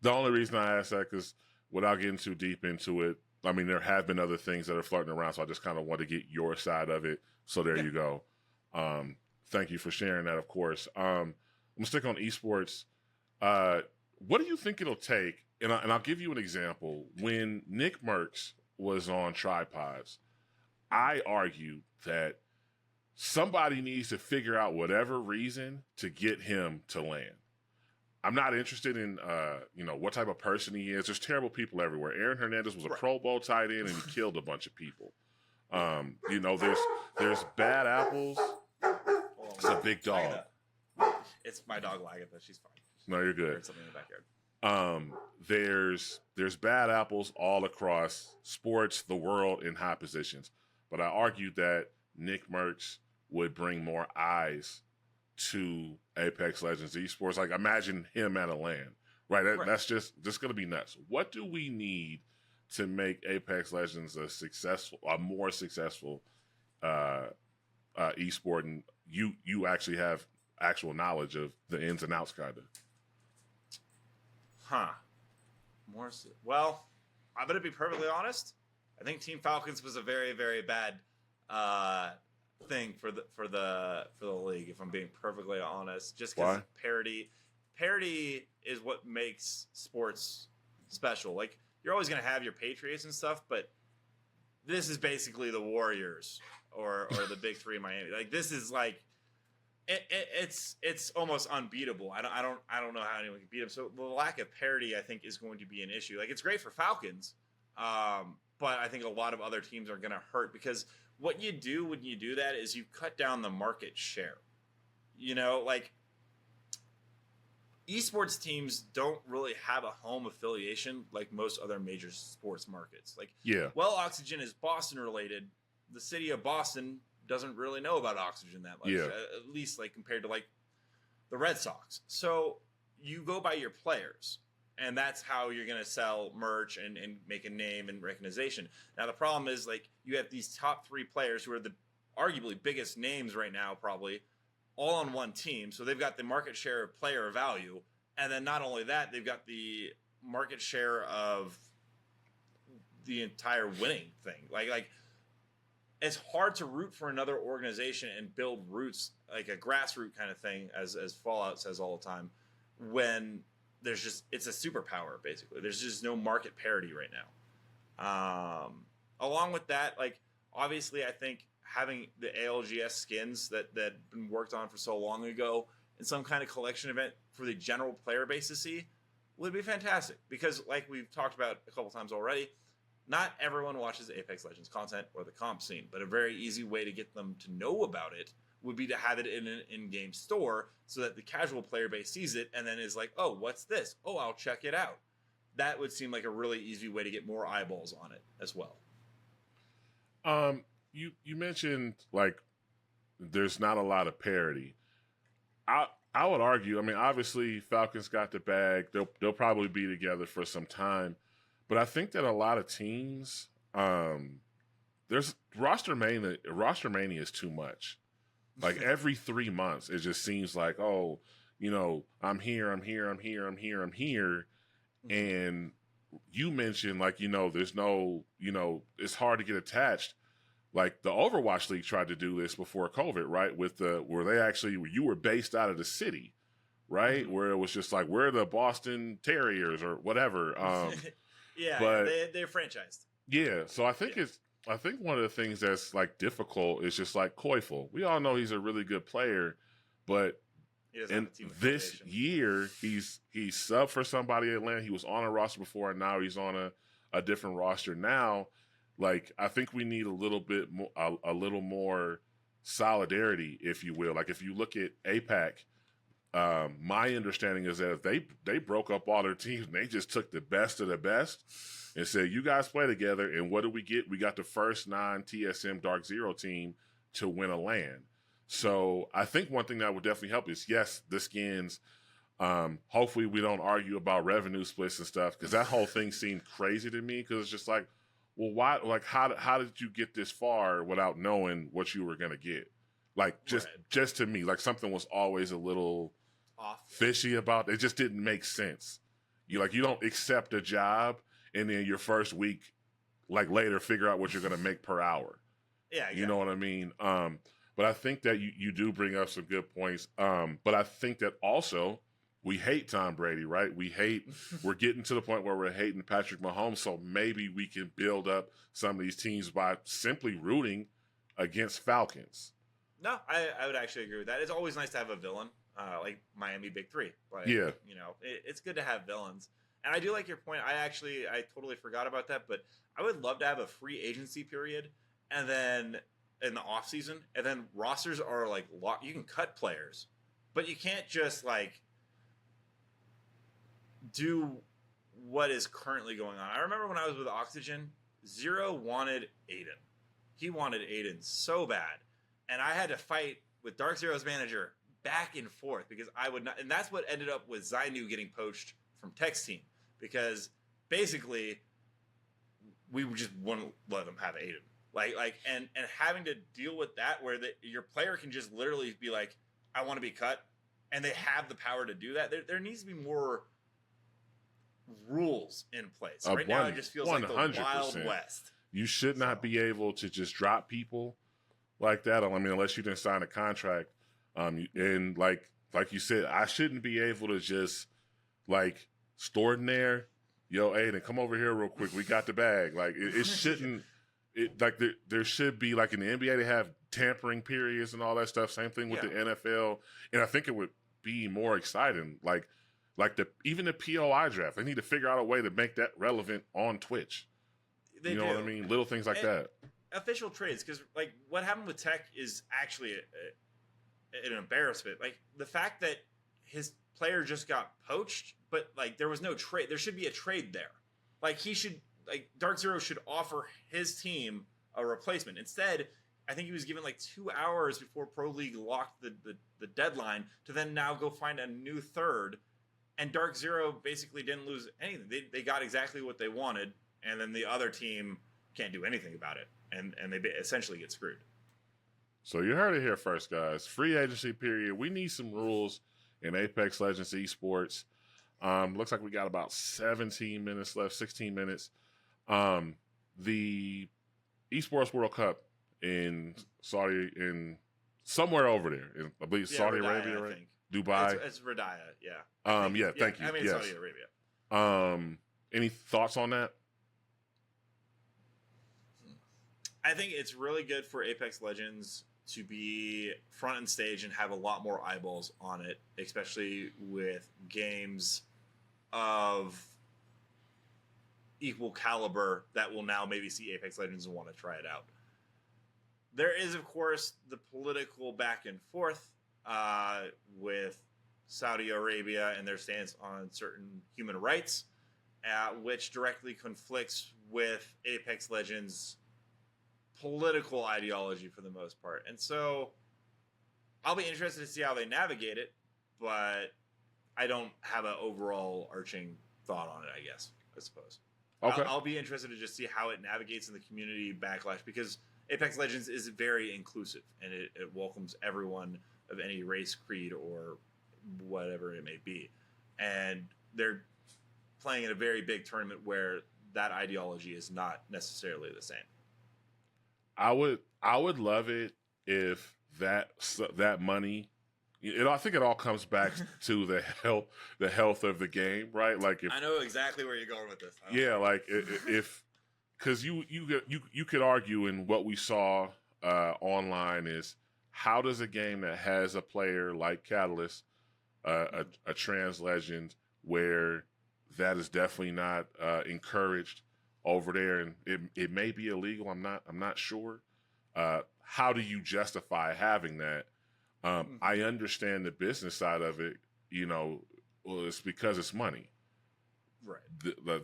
The only reason I asked that, because without getting too deep into it, I mean, there have been other things that are flirting around, so I just kind of want to get your side of it. So there you go. Thank you for sharing that, of course. I'm going to stick on esports. What do you think it'll take? And I'll give you an example. When Nick Merckx was on Tripods, I argued that somebody needs to figure out whatever reason to get him to land. I'm not interested in, what type of person he is. There's terrible people everywhere. Aaron Hernandez was a Pro Bowl tight end, and he killed a bunch of people. There's bad apples. It's a big dog. It's my dog Lagatha. She's fine. No, you're good. Heard something in the backyard. There's bad apples all across sports, the world, in high positions. But I argued that Nick Merckx would bring more eyes to Apex Legends Esports. Like, imagine him at a LAN, right? That's just going to be nuts. What do we need to make Apex Legends a more successful esport? And you actually have actual knowledge of the ins and outs, kind of. Well, I'm going to be perfectly honest. I think Team Falcons was a very, very bad thing for the league, if I'm being perfectly honest. Just because parity is what makes sports special. Like, you're always going to have your Patriots and stuff, but this is basically the Warriors or the Big Three in Miami. Like, this is like it's almost unbeatable. I don't know how anyone can beat them. So the lack of parity, I think, is going to be an issue. Like, it's great for Falcons, but I think a lot of other teams are going to hurt, because what you do when you do that is you cut down the market share. Like, esports teams don't really have a home affiliation like most other major sports markets. Like, well, Oxygen is Boston related. The city of Boston doesn't really know about Oxygen that much, at least like compared to like the Red Sox. So you go by your players, and that's how you're going to sell merch and make a name and recognition. Now, the problem is, like, you have these top three players who are the arguably biggest names right now, probably, all on one team. So they've got the market share of player value. And then not only that, they've got the market share of the entire winning thing. Like it's hard to root for another organization and build roots, like a grassroots kind of thing, as Fallout says all the time, when it's a superpower, basically. There's just no market parity right now. Along with that, like, Obviously, I think having the ALGS skins that been worked on for so long ago in some kind of collection event for the general player base to see would be fantastic. Because, like we've talked about a couple times already, not everyone watches Apex Legends content or the comp scene, but a very easy way to get them to know about it would be to have it in an in-game store so that the casual player base sees it and then is like, oh, what's this? Oh, I'll check it out. That would seem like a really easy way to get more eyeballs on it as well. You mentioned like there's not a lot of parity. I would argue. I mean, obviously Falcons got the bag. They'll probably be together for some time, but I think that a lot of teams, there's roster mania. Roster mania is too much. Like every 3 months, it just seems like, oh, I'm here, and you mentioned like there's no it's hard to get attached. Like the Overwatch League tried to do this before COVID, right? Where you were based out of the city, right? Mm-hmm. Where it was just like we're the Boston Terriers or whatever. Yeah, but they're franchised. Yeah, so I think I think one of the things that's like difficult is just like Koifel. We all know he's a really good player, but in this year he's subbed for somebody at Atlanta. He was on a roster before, and now he's on a different roster now. Like, I think we need a little bit more, a little more solidarity, if you will. Like, if you look at APAC, my understanding is that they broke up all their teams and they just took the best of the best and said, you guys play together. And what do we get? We got the first non-TSM Dark Zero team to win a LAN. So I think one thing that would definitely help is, yes, the skins. Hopefully we don't argue about revenue splits and stuff, because that whole thing seemed crazy to me, because it's just like, well, why? Like, how did you get this far without knowing what you were gonna get? Like, just to me, like something was always a little off, fishy about it. It just didn't make sense. You don't accept a job and then your first week, like later, figure out what you're gonna make per hour. Yeah, exactly. You know what I mean? But I think that you do bring up some good points. But I think that also we hate Tom Brady, right? We're getting to the point where we're hating Patrick Mahomes. So maybe we can build up some of these teams by simply rooting against Falcons. No, I would actually agree with that. It's always nice to have a villain, like Miami Big Three. Like, yeah. It's good to have villains. And I do like your point. I totally forgot about that, but I would love to have a free agency period, and then in the off season, and then rosters are like locked. You can cut players, but you can't just like do what is currently going on. I remember when I was with Oxygen, Zero wanted Aiden. He wanted Aiden so bad, and I had to fight with Dark Zero's manager back and forth because I would not. And that's what ended up with Zainu getting poached from Tech's team, because basically we just wouldn't let them have Aiden. And having to deal with that, where your player can just literally be like, I want to be cut, and they have the power to do that. There needs to be more rules in place. Right now, it just feels like the Wild West. You should not be able to just drop people like that. I mean, unless you didn't sign a contract. And like you said, I shouldn't be able to just like Thordan there, yo, Aiden, come over here real quick. We got the bag. Like it shouldn't. There should be, like in the NBA, they have tampering periods and all that stuff. Same thing with the NFL, and I think it would be more exciting. Even the POI draft, they need to figure out a way to make that relevant on Twitch. They know do. What I mean? Little things like that. Official trades, because like what happened with Tech is actually an embarrassment. Like the fact that his player just got poached, but like there was no trade. There should be a trade there. Like Dark Zero should offer his team a replacement. Instead, I think he was given like 2 hours before Pro League locked the deadline to then now go find a new third. And Dark Zero basically didn't lose anything. They got exactly what they wanted, and then the other team can't do anything about it. And they essentially get screwed. So you heard it here first, guys. Free agency period. We need some rules in Apex Legends Esports. Looks like we got about 17 minutes left, 16 minutes. The Esports World Cup in Saudi, in somewhere over there, I believe Saudi Arabia, right? Dubai. It's Radaya, yeah. Thank you. I mean, yes. Saudi Arabia. Any thoughts on that? I think it's really good for Apex Legends to be front and stage and have a lot more eyeballs on it, especially with games of equal caliber that will now maybe see Apex Legends and want to try it out. There is, of course, the political back and forth with Saudi Arabia and their stance on certain human rights, which directly conflicts with Apex Legends' political ideology for the most part. And so I'll be interested to see how they navigate it, but I don't have an overall arching thought on it, I guess, I suppose. Okay. I'll be interested to just see how it navigates in the community backlash, because Apex Legends is very inclusive and it welcomes everyone of any race, creed, or whatever it may be. And they're playing in a very big tournament where that ideology is not necessarily the same. I would love it if that money. I think it all comes back to the health of the game, right? Like if I know exactly where you're going with this. Yeah, like if because you could argue in what we saw online is how does a game that has a player like Catalyst, a trans legend, where that is definitely not encouraged over there, and it may be illegal. I'm not sure. How do you justify having that? I understand the business side of it. Well, it's because it's money. Right.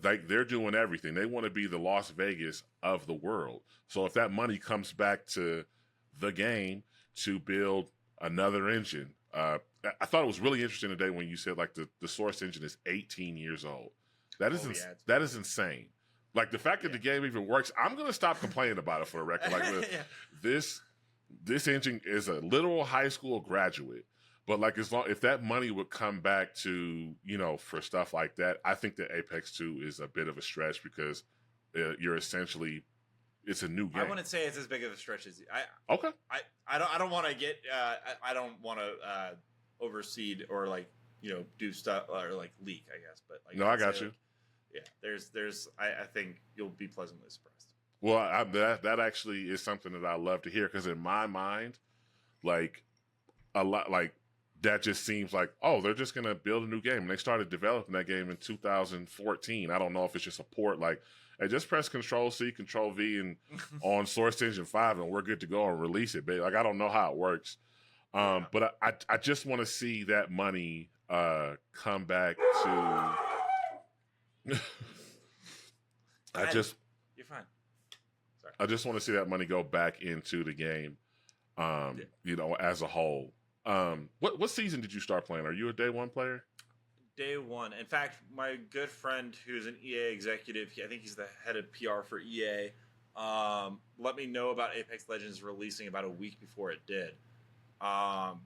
Like they're doing everything. They want to be the Las Vegas of the world. So if that money comes back to the game to build another engine, I thought it was really interesting today when you said like the Source engine is 18 years old. That is insane. Like the fact that the game even works, I'm gonna stop complaining about it for a record. Like this engine is a literal high school graduate. But like if that money would come back to, for stuff like that, I think that Apex 2 is a bit of a stretch because you're essentially, it's a new game. I wouldn't say it's as big of a stretch as okay. I don't want to get I don't want to overseed or do stuff or leak, I guess. But no, I got you. I think you'll be pleasantly surprised. Well, that actually is something that I love to hear because in my mind, a lot that just seems like, oh, they're just going to build a new game. And they started developing that game in 2014. I don't know if it's just a port. Hey, just press Control-C, Control-V and on Source Engine 5 and we're good to go and release it. But I don't know how it works. But I just want to see that money come back to... You're fine. Sorry. I just want to see that money go back into the game, as a whole. What season did you start playing? Are you a day one player? Day one. In fact, my good friend who's an EA executive, I think he's the head of PR for EA, let me know about Apex Legends releasing about a week before it did. And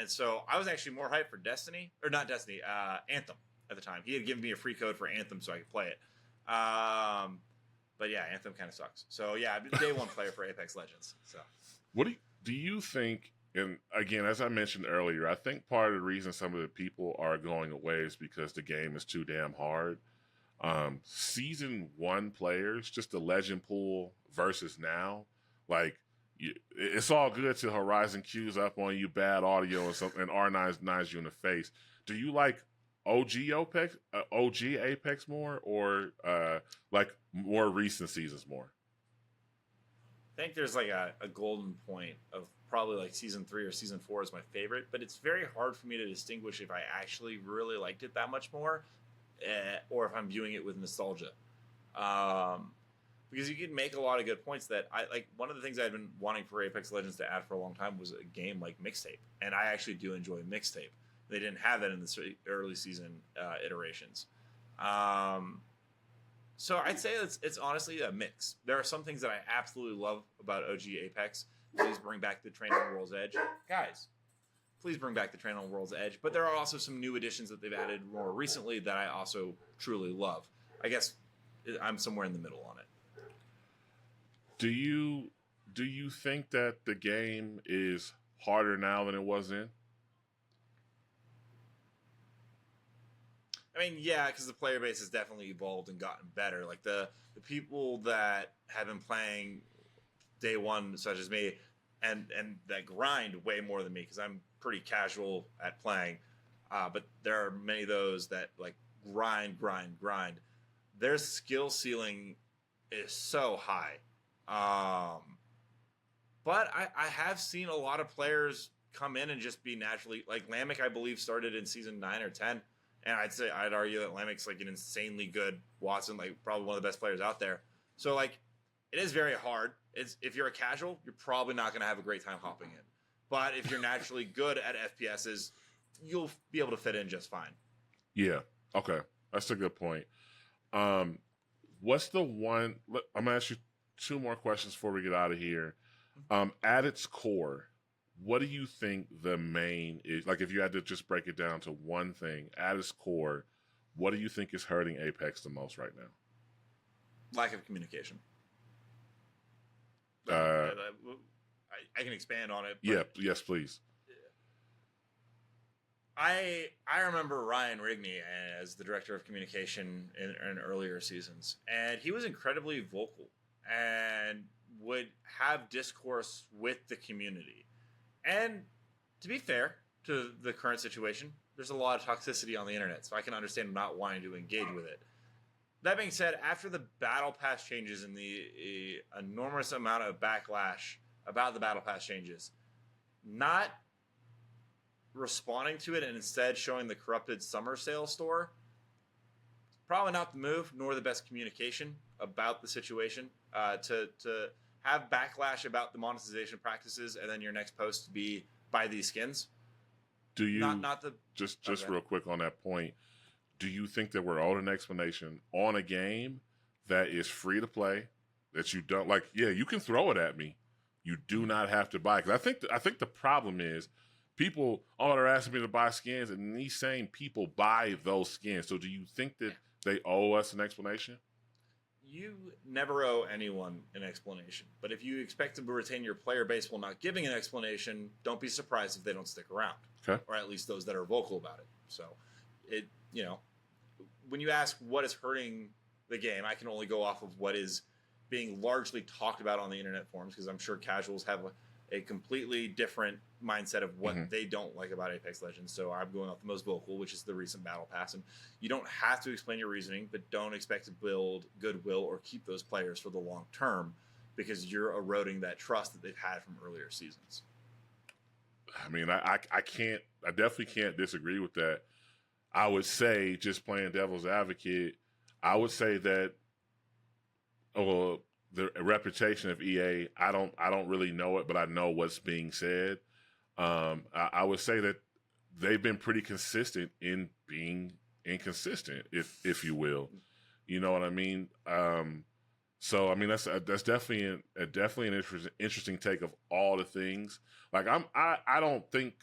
so I was actually more hyped for Anthem at the time. He had given me a free code for Anthem so I could play it. But yeah, Anthem kind of sucks. So yeah, I'm a day one player for Apex Legends. So what do you think? And again, as I mentioned earlier, I think part of the reason some of the people are going away is because the game is too damn hard. Season 1 players, just the legend pool versus now, it's all good till Horizon queues up on you, bad audio and R9's you in the face. Do you like OG Apex more, or more recent seasons more? I think there's a golden point of probably season 3 or season 4 is my favorite, but it's very hard for me to distinguish if I actually really liked it that much more, or if I'm viewing it with nostalgia. Because you can make a lot of good points that I like. One of the things I've been wanting for Apex Legends to add for a long time was a game like Mixtape, and I actually do enjoy Mixtape. They didn't have that in the early season iterations. So I'd say it's honestly a mix. There are some things that I absolutely love about OG Apex. Please bring back the Train on World's Edge. Guys, please bring back the Train on World's Edge. But there are also some new additions that they've added more recently that I also truly love. I guess I'm somewhere in the middle on it. Do you think that the game is harder now than it was then? I mean, yeah, because the player base has definitely evolved and gotten better. The people that have been playing day one, such as me, and that grind way more than me because I'm pretty casual at playing. But there are many of those that like grind. Their skill ceiling is so high. But I have seen a lot of players come in and just be naturally like Lamek, I believe, started in season 9 or 10. And I'd argue that Lamek's like an insanely good Watson, like probably one of the best players out there. So like it is very hard. If you're a casual, you're probably not going to have a great time hopping in. But if you're naturally good at FPSs, you'll be able to fit in just fine. Yeah. Okay. That's a good point. What's the one? I'm gonna ask you 2 more questions before we get out of here. At its core, what do you think the main is? Like, if you had to just break it down to one thing, at its core, what do you think is hurting Apex the most right now? Lack of communication. I can expand on it. Yeah. Yes, please. I remember Ryan Rigney as the director of communication in earlier seasons, and he was incredibly vocal and would have discourse with the community. And to be fair to the current situation, there's a lot of toxicity on the internet, so I can understand not wanting to engage with it. That being said, after the Battle Pass changes and the enormous amount of backlash about the Battle Pass changes, not responding to it and instead showing the corrupted summer sale store, probably not the move nor the best communication about the situation. To have backlash about the monetization practices and then your next post to be buy these skins. Do you not the just real quick on that point? Do you think that we're owed an explanation on a game that is free to play that you don't like? Yeah, you can throw it at me. You do not have to buy. Because I think the problem is people are asking me to buy skins, and these same people buy those skins. So do you think that they owe us an explanation? You never owe anyone an explanation. But if you expect to retain your player base while not giving an explanation, don't be surprised if they don't stick around. Okay. Or at least those that are vocal about it. So, when you ask what is hurting the game, I can only go off of what is being largely talked about on the internet forums, because I'm sure casuals have a completely different mindset of what they don't like about Apex Legends. So I'm going off the most vocal, which is the recent Battle Pass. And you don't have to explain your reasoning, but don't expect to build goodwill or keep those players for the long term, because you're eroding that trust that they've had from earlier seasons. I mean, I definitely can't disagree with that. I would say, just playing devil's advocate, I would say that the reputation of EA, I don't really know it, but I know what's being said. I would say that they've been pretty consistent in being inconsistent, if you will. You know what I mean? So I mean that's definitely an interesting take of all the things. Like I don't think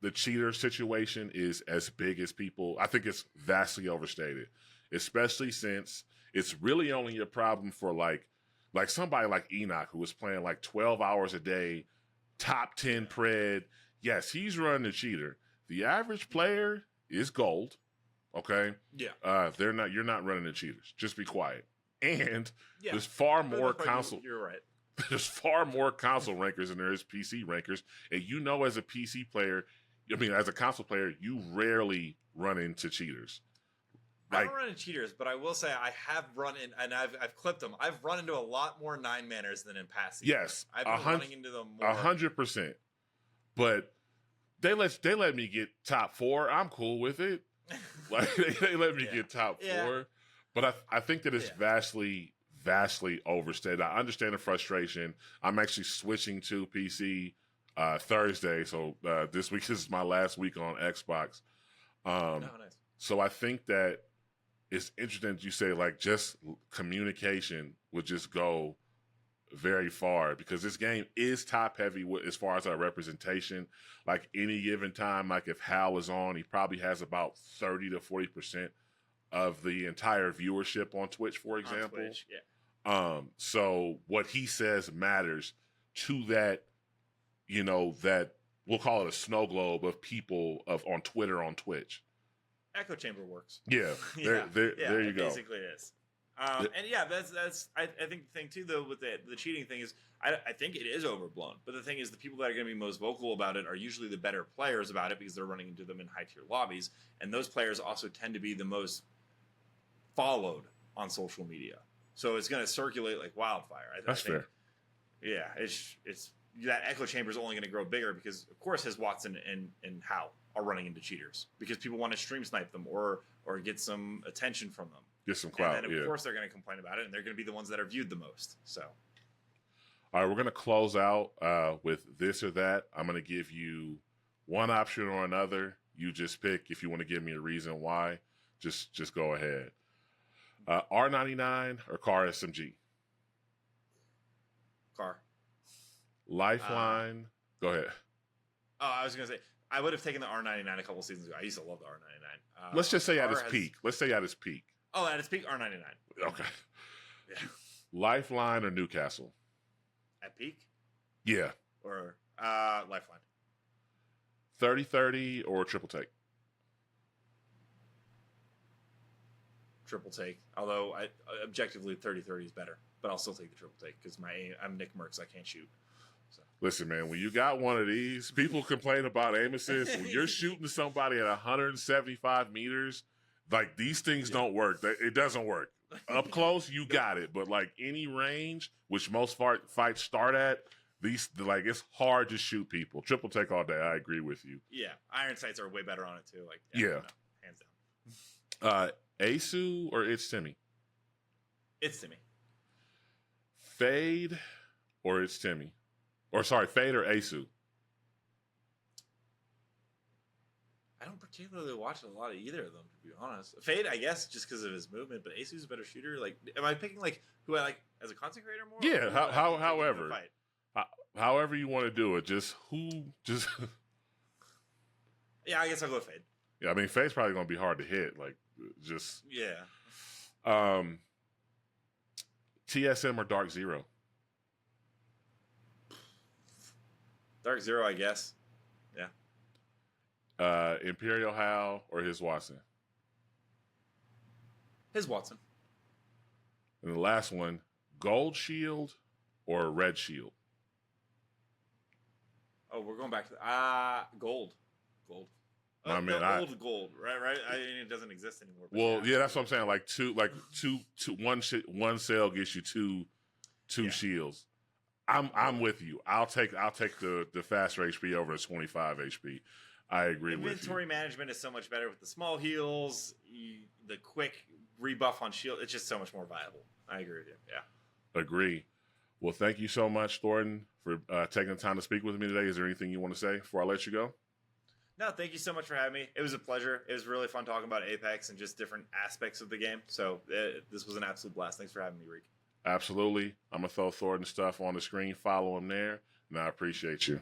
the cheater situation is as big as people. I think it's vastly overstated, especially since it's really only a problem for like somebody like Enoch, who was playing like 12 hours a day, top 10 pred. Yes, he's running the cheater. The average player is gold. Okay. Yeah. You're not running the cheaters. Just be quiet. And there's far more console. You're right. There's far more console rankers than there is PC rankers. And as a PC player, as a console player, you rarely run into cheaters. I don't run into cheaters, but I will say I have run in, and I've clipped them. I've run into a lot more 9-manners than in past seasons. Yes, I've been running into them more. 100%. But they let me get top 4. I'm cool with it. Like they let me get top 4. But I think that it's vastly overstated. I understand the frustration. I'm actually switching to PC Thursday, so this week is my last week on Xbox. Nice. So I think that it's interesting that you say like just communication would just go very far, because this game is top heavy as far as our representation. Like any given time, like if Hal is on, he probably has about 30 to 40% of the entire viewership on Twitch, for example. On Twitch, yeah. So what he says matters to that, that we'll call it a snow globe of people on Twitter, on Twitch. Echo chamber works. Yeah, there you go. Basically it is. And yeah, that's I think the thing too though with the cheating thing is I think it is overblown. But the thing is the people that are going to be most vocal about it are usually the better players about it because they're running into them in high tier lobbies, and those players also tend to be the most followed on social media. So it's going to circulate like wildfire. That's fair. Yeah, it's that echo chamber is only going to grow bigger because of course his Watson and How are running into cheaters because people want to stream snipe them or get some attention from them. Get some clout. And then of course they're going to complain about it, and they're going to be the ones that are viewed the most. So, all right, we're going to close out with this or that. I'm going to give you one option or another. You just pick. If you want to give me a reason why, just go ahead. R99 or car SMG? Car. Lifeline. Go ahead. Oh, I was going to say I would have taken the R99 a couple seasons ago. I used to love the R99. Let's just say at its peak. Let's say at its peak. Oh, at its peak, R99. Okay. Yeah. Lifeline or Newcastle? At peak? Yeah. Or Lifeline. 30-30 or triple take? Triple take. Although objectively 30-30 is better, but I'll still take the triple take because I'm Nick Merckx. I can't shoot. So. Listen, man, when you got one of these, people complain about aim assist. When you're shooting somebody at 175 meters, like these things don't work. It doesn't work. Up close, you got it, but like any range, which most fights start at, these like it's hard to shoot people. Triple take all day. I agree with you. Yeah, iron sights are way better on it too. Like yeah. No, hands down. Asu or it's Timmy? It's Timmy. Fade or it's Timmy? Or sorry, Fade or Asu? I don't particularly watch a lot of either of them, to be honest. Fade, I guess, just because of his movement, but Asu's a better shooter. Like, am I picking like who I like as a content creator more? Yeah, however you want to do it. Yeah, I guess I'll go with Fade. Yeah, I mean, Fade's probably gonna be hard to hit. Like, just yeah. TSM or Dark Zero? Dark Zero, I guess. Yeah. Imperial Hal or his Watson? His Watson. And the last one, Gold Shield or Red Shield? Oh, we're going back to gold. Gold. I mean, gold, right? I mean, it doesn't exist anymore. Well, yeah, that's what I'm saying. Like one sale gets you two shields. I'm with you. I'll take the faster HP over the 25 HP. I agree with you. Inventory management is so much better with the small heals, the quick rebuff on shield. It's just so much more viable. I agree with you. Yeah. Agree. Well, thank you so much, Thordan, for taking the time to speak with me today. Is there anything you want to say before I let you go? No, thank you so much for having me. It was a pleasure. It was really fun talking about Apex and just different aspects of the game. So this was an absolute blast. Thanks for having me, Reek. Absolutely. I'm going to throw Thordan stuff on the screen. Follow him there, and I appreciate you.